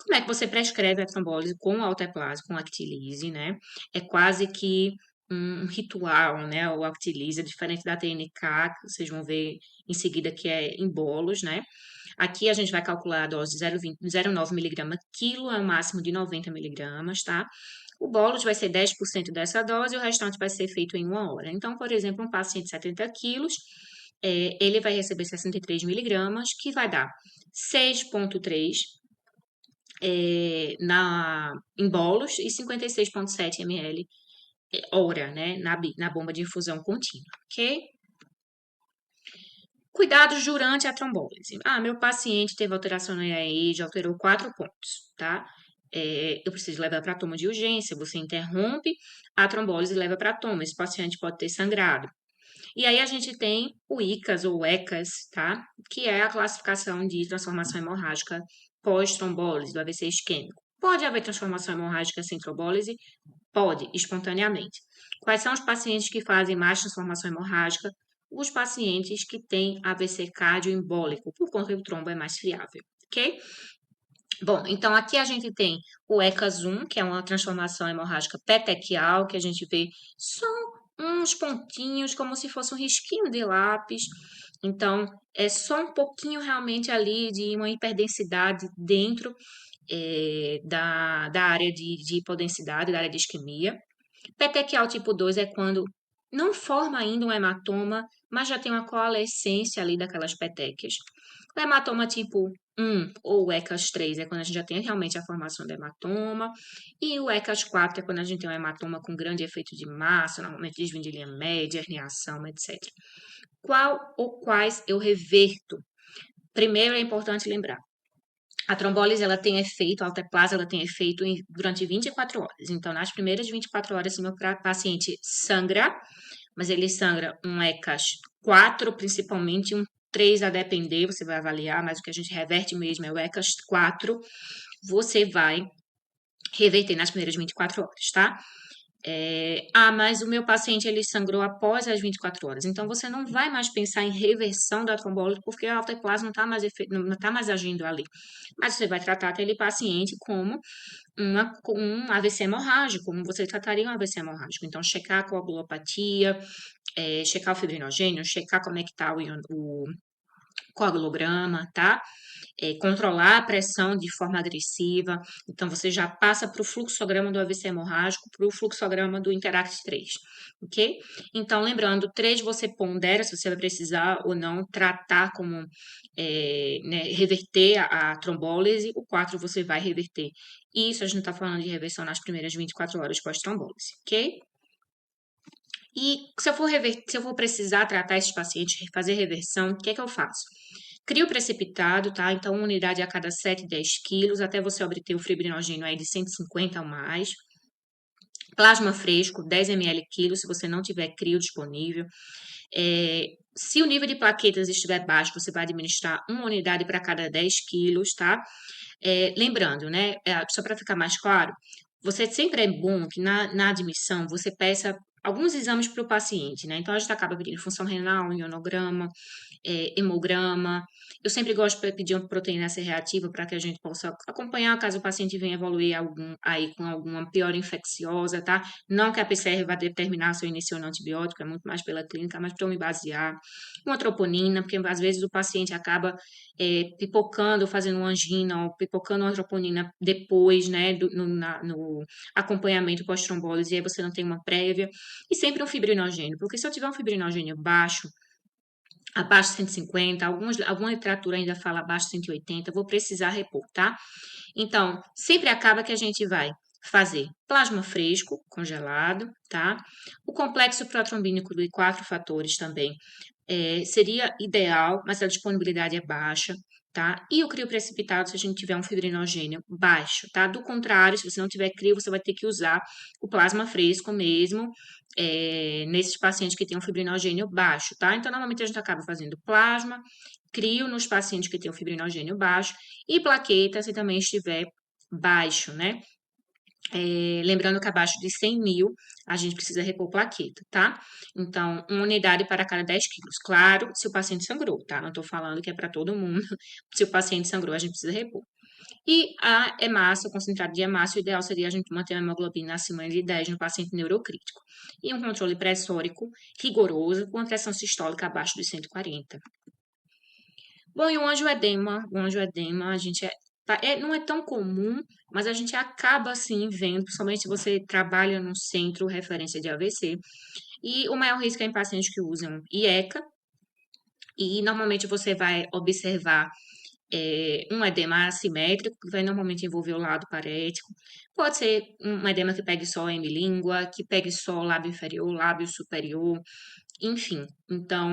Como é que você prescreve a trombólise com alteplase, com lactilise, né? É quase que um ritual, né? O lactilise é diferente da TNK, que vocês vão ver em seguida que é em bolos, né? Aqui a gente vai calcular a dose de 0,9 miligrama quilo, é o máximo de 90 miligramas, tá? O bolo vai ser 10% dessa dose e o restante vai ser feito em 1 hora. Então, por exemplo, um paciente de 70 quilos, ele vai receber 63 miligramas, que vai dar 6,3 em bolos e 56,7 ml hora, né, na bomba de infusão contínua, ok? Cuidados durante a trombólise. Meu paciente teve alteração no EAE, alterou 4 pontos, tá? Eu preciso levar para a toma de urgência, você interrompe a trombólise e leva para a toma. Esse paciente pode ter sangrado. E aí a gente tem o ICAS ou ECAS, tá? Que é a classificação de transformação hemorrágica pós-trombólise, do AVC isquêmico. Pode haver transformação hemorrágica sem trombólise? Pode, espontaneamente. Quais são os pacientes que fazem mais transformação hemorrágica? Os pacientes que têm AVC cardioembólico, por conta que o trombo é mais friável, ok? Bom, então aqui a gente tem o ECAS-1, que é uma transformação hemorrágica petequial, que a gente vê só uns pontinhos, como se fosse um risquinho de lápis. Então, é só um pouquinho realmente ali de uma hiperdensidade dentro da área de hipodensidade, da área de isquemia. Petequial tipo 2 é quando não forma ainda um hematoma, mas já tem uma coalescência ali daquelas petequias. O hematoma tipo 1 ou o ECAS 3 é quando a gente já tem realmente a formação do hematoma, e o ECAS 4 é quando a gente tem um hematoma com grande efeito de massa, normalmente desvendilha média, herniação, etc. Qual ou quais eu reverto? Primeiro é importante lembrar, a trombólise, ela tem efeito, a alteplase, ela tem efeito durante 24 horas. Então, nas primeiras 24 horas, se o meu paciente sangra, mas ele sangra um ECAS 4, principalmente, um 3 a depender, você vai avaliar, mas o que a gente reverte mesmo é o ECAS 4, você vai reverter nas primeiras 24 horas, tá? Mas o meu paciente ele sangrou após as 24 horas. Então, você não vai mais pensar em reversão da trombólise, porque a alteplase não está mais, não tá mais agindo ali. Mas você vai tratar aquele paciente como um AVC hemorrágico, como você trataria um AVC hemorrágico. Então, checar a coagulopatia, checar o fibrinogênio, checar como é que está o coagulograma, tá? Controlar a pressão de forma agressiva. Então, você já passa para o fluxograma do AVC hemorrágico, para o fluxograma do Interact 3, ok? Então, lembrando, 3 você pondera se você vai precisar ou não tratar como, né, reverter a trombólise, o 4 você vai reverter. Isso a gente está falando de reversão nas primeiras 24 horas pós-trombólise, ok? E se eu for precisar tratar esses pacientes, fazer reversão, o que é que eu faço? Crio precipitado, tá? Então, uma unidade a cada 7, 10 quilos, até você obter o fibrinogênio aí de 150 ou mais. Plasma fresco, 10 ml quilo, se você não tiver crio disponível. Se o nível de plaquetas estiver baixo, você vai administrar uma unidade para cada 10 quilos, tá? Lembrando, né? Só para ficar mais claro, você sempre é bom que na admissão você peça alguns exames para o paciente, né? Então, a gente acaba pedindo função renal, ionograma, hemograma. Eu sempre gosto de pedir uma proteína C reativa para que a gente possa acompanhar caso o paciente venha evoluir aí com alguma pior infecciosa, tá? Não que a PCR vá determinar se eu inicio no antibiótico, é muito mais pela clínica, mas para eu me basear. Uma troponina, porque às vezes o paciente acaba pipocando, fazendo uma angina, ou pipocando uma troponina depois, né, no acompanhamento pós-trombólise, e aí você não tem uma prévia. E sempre um fibrinogênio, porque se eu tiver um fibrinogênio baixo, abaixo de 150, alguma literatura ainda fala abaixo de 180, vou precisar repor, tá? Então, sempre acaba que a gente vai fazer plasma fresco, congelado, tá? O complexo protrombínico de 4 fatores também seria ideal, mas a disponibilidade é baixa, tá? E o crio precipitado se a gente tiver um fibrinogênio baixo, tá? Do contrário, se você não tiver crio, você vai ter que usar o plasma fresco mesmo, nesses pacientes que têm um fibrinogênio baixo, tá? Então, normalmente a gente acaba fazendo plasma, crio nos pacientes que têm um fibrinogênio baixo e plaqueta se também estiver baixo, né? Lembrando que abaixo de 100 mil a gente precisa repor plaqueta, tá? Então, uma unidade para cada 10 quilos. Claro, se o paciente sangrou, tá? Não estou falando que é para todo mundo. Se o paciente sangrou, a gente precisa repor. E a hemácia, o concentrado de hemácia, o ideal seria a gente manter a hemoglobina acima de 10 no paciente neurocrítico. E um controle pressórico rigoroso com a pressão sistólica abaixo de 140. Bom, e o angioedema, a gente não é tão comum, mas a gente acaba, assim, vendo, principalmente se você trabalha no centro referência de AVC. E o maior risco é em pacientes que usam IECA, e normalmente você vai observar um edema assimétrico, que vai normalmente envolver o lado parético. Pode ser um edema que pegue só a hemilíngua, que pegue só o lábio inferior, lábio superior, enfim. Então,